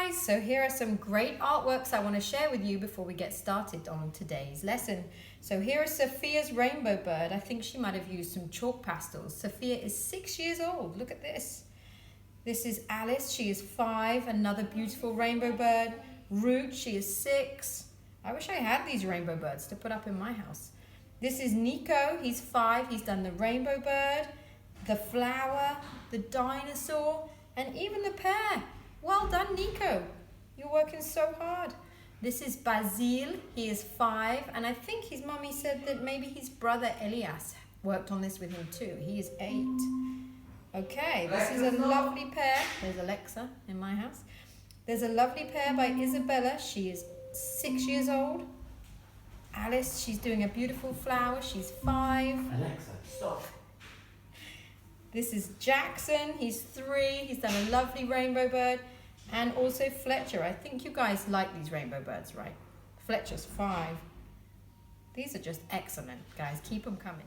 guys, so here are some great artworks I want to share with you before we get started on today's lesson. So here is Sophia's rainbow bird. I think she might have used some chalk pastels. Sophia is 6 years old. Look at this. This is Alice. She is 5. Another beautiful rainbow bird. Root. She is 6. I wish I had these rainbow birds to put up in my house. This is Nico. He's 5. He's done the rainbow bird, the flower, the dinosaur, and even the pear. Well done, Nico. You're working so hard. This is Basile. He is 5, and I think his mummy said that maybe his brother Elias worked on this with him too. He is 8. Okay, this is a lovely pear. There's Alexa in my house. There's a lovely pear by Isabella. She is 6 years old. Alice, she's doing a beautiful flower. She's 5. Alexa, stop. This is Jackson. He's 3. He's done a lovely rainbow bird. And also Fletcher. I think you guys like these rainbow birds, right? Fletcher's 5. These are just excellent, guys. Keep them coming.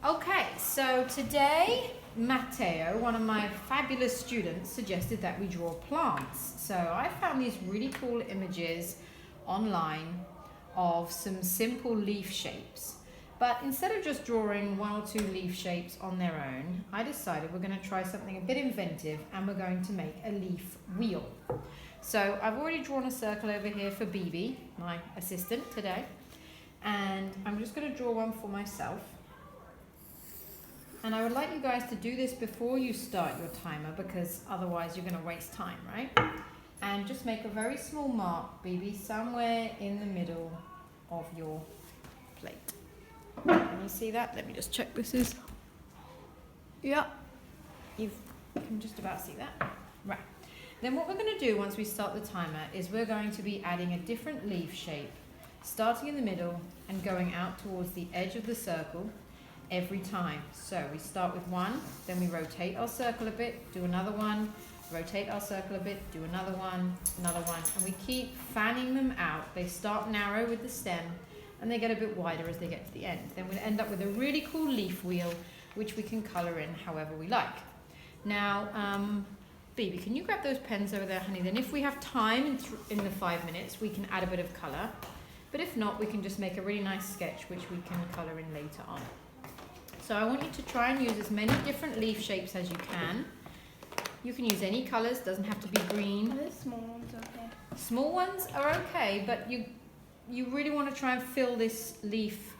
Okay, so today, Matteo, one of my fabulous students, suggested that we draw plants. So I found these really cool images online of some simple leaf shapes. But instead of just drawing 1 or 2 leaf shapes on their own, I decided we're going to try something a bit inventive, and we're going to make a leaf wheel. So I've already drawn a circle over here for Bibi, my assistant today. And I'm just going to draw one for myself. And I would like you guys to do this before you start your timer, because otherwise you're going to waste time, right? And just make a very small mark, Bibi, somewhere in the middle of your plate. Can you see that? Let me just check this is. Yeah, you can just about see that. Right. Then what we're going to do once we start the timer is we're going to be adding a different leaf shape, starting in the middle and going out towards the edge of the circle every time. So we start with 1, then we rotate our circle a bit, do another one, rotate our circle a bit, do another one, and we keep fanning them out. They start narrow with the stem, and they get a bit wider as they get to the end. Then we'll end up with a really cool leaf wheel, which we can colour in however we like. Now, Bibi, can you grab those pens over there, honey? Then if we have time in the 5 minutes, we can add a bit of colour. But if not, we can just make a really nice sketch, which we can colour in later on. So I want you to try and use as many different leaf shapes as you can. You can use any colours, doesn't have to be green. Are the small ones okay? Small ones are okay, but you really want to try and fill this leaf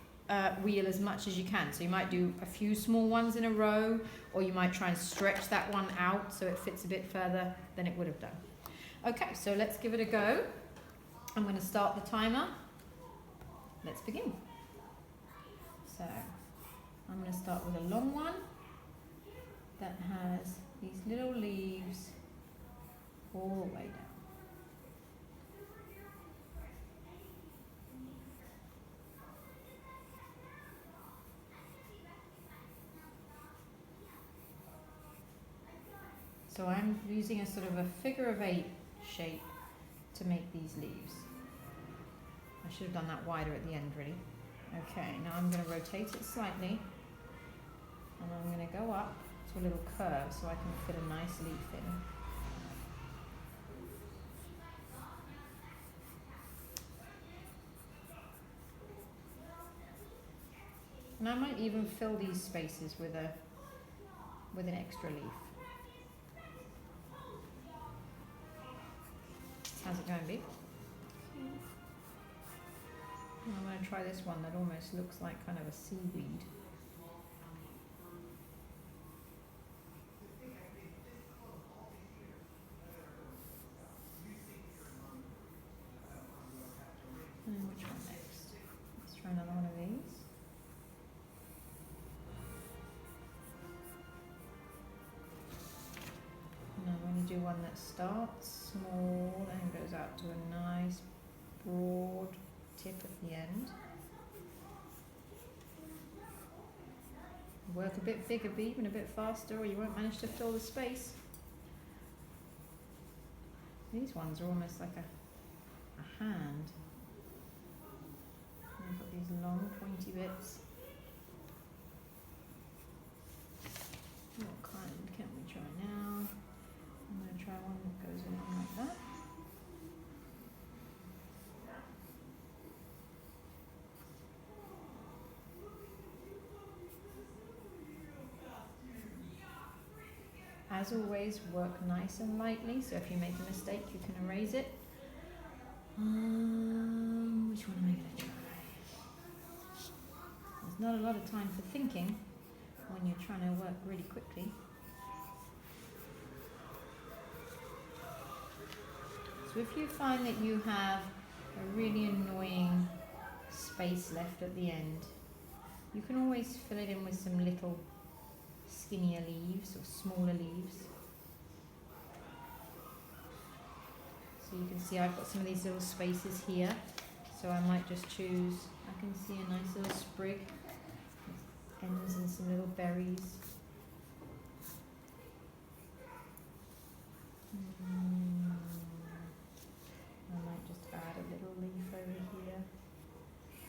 wheel as much as you can. So you might do a few small ones in a row, or you might try and stretch that one out so it fits a bit further than it would have done. Okay, so let's give it a go. I'm going to start the timer. Let's begin. So I'm going to start with a long one that has these little leaves all the way down. So I'm using a sort of a figure of 8 shape to make these leaves. I should have done that wider at the end, really. Okay, now I'm going to rotate it slightly, and I'm going to go up to a little curve so I can fit a nice leaf in. And I might even fill these spaces with an extra leaf. How's it going, Bea? I'm going to try this one that almost looks like kind of a seaweed. And which one next? Let's try another one of these. And I'm going to do one that starts small and goes out to a nice broad tip at the end. Work a bit bigger, Bea, and a bit faster, or you won't manage to fill the space. These ones are almost like a hand. And I've got these long pointy bits. What kind can we try now? I'm going to try one that goes along like that. as always, work nice and lightly, so if you make a mistake, you can erase it. Which one am I going to try? There's not a lot of time for thinking when you're trying to work really quickly. So if you find that you have a really annoying space left at the end, you can always fill it in with some little skinnier leaves or smaller leaves. So you can see I've got some of these little spaces here, so I might just choose, I can see a nice little sprig with ends and some little berries. I might just add a little leaf over here,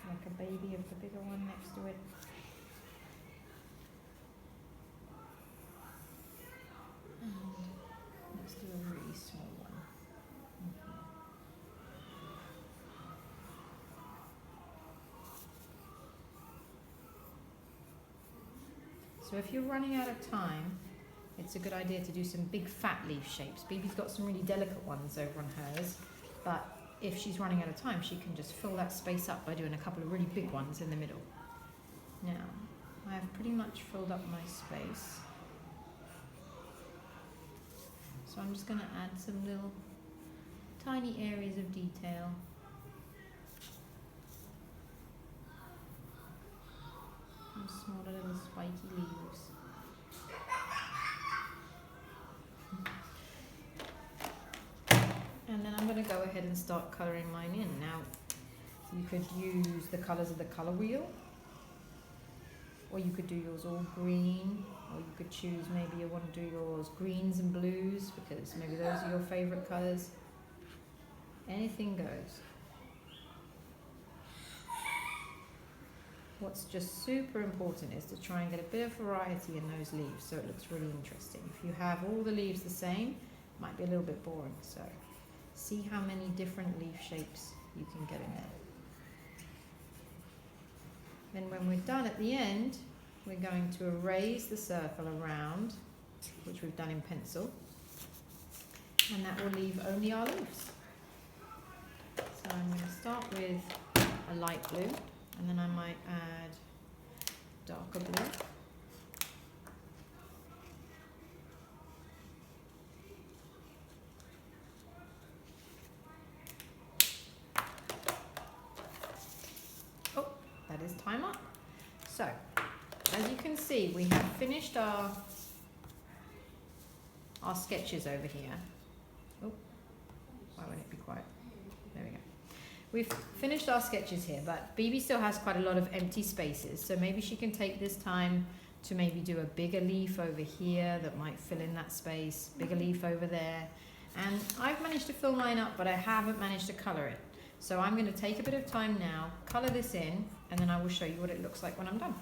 like a baby of the bigger one next to it. Let's do a really small one. So if you're running out of time, it's a good idea to do some big fat leaf shapes. Bibi's got some really delicate ones over on hers, but if she's running out of time, she can just fill that space up by doing a couple of really big ones in the middle. Now, I have pretty much filled up my space. So I'm just going to add some little tiny areas of detail. Some smaller little spiky leaves. And then I'm going to go ahead and start colouring mine in. Now, you could use the colours of the colour wheel, or you could do yours all green, or you could choose maybe you want to do yours greens and blues, because maybe those are your favourite colours. Anything goes. What's just super important is to try and get a bit of variety in those leaves so it looks really interesting. If you have all the leaves the same, it might be a little bit boring, so see how many different leaf shapes you can get in there. Then when we're done at the end, we're going to erase the circle around, which we've done in pencil, and that will leave only our leaves. So I'm going to start with a light blue, and then I might add darker blue. That is time up. So, as you can see, we have finished our sketches over here. Oh, why won't it be quiet? There we go. We've finished our sketches here, but Bibi still has quite a lot of empty spaces, so maybe she can take this time to maybe do a bigger leaf over here that might fill in that space, bigger leaf over there. And I've managed to fill mine up, but I haven't managed to colour it. So I'm going to take a bit of time now, colour this in, and then I will show you what it looks like when I'm done.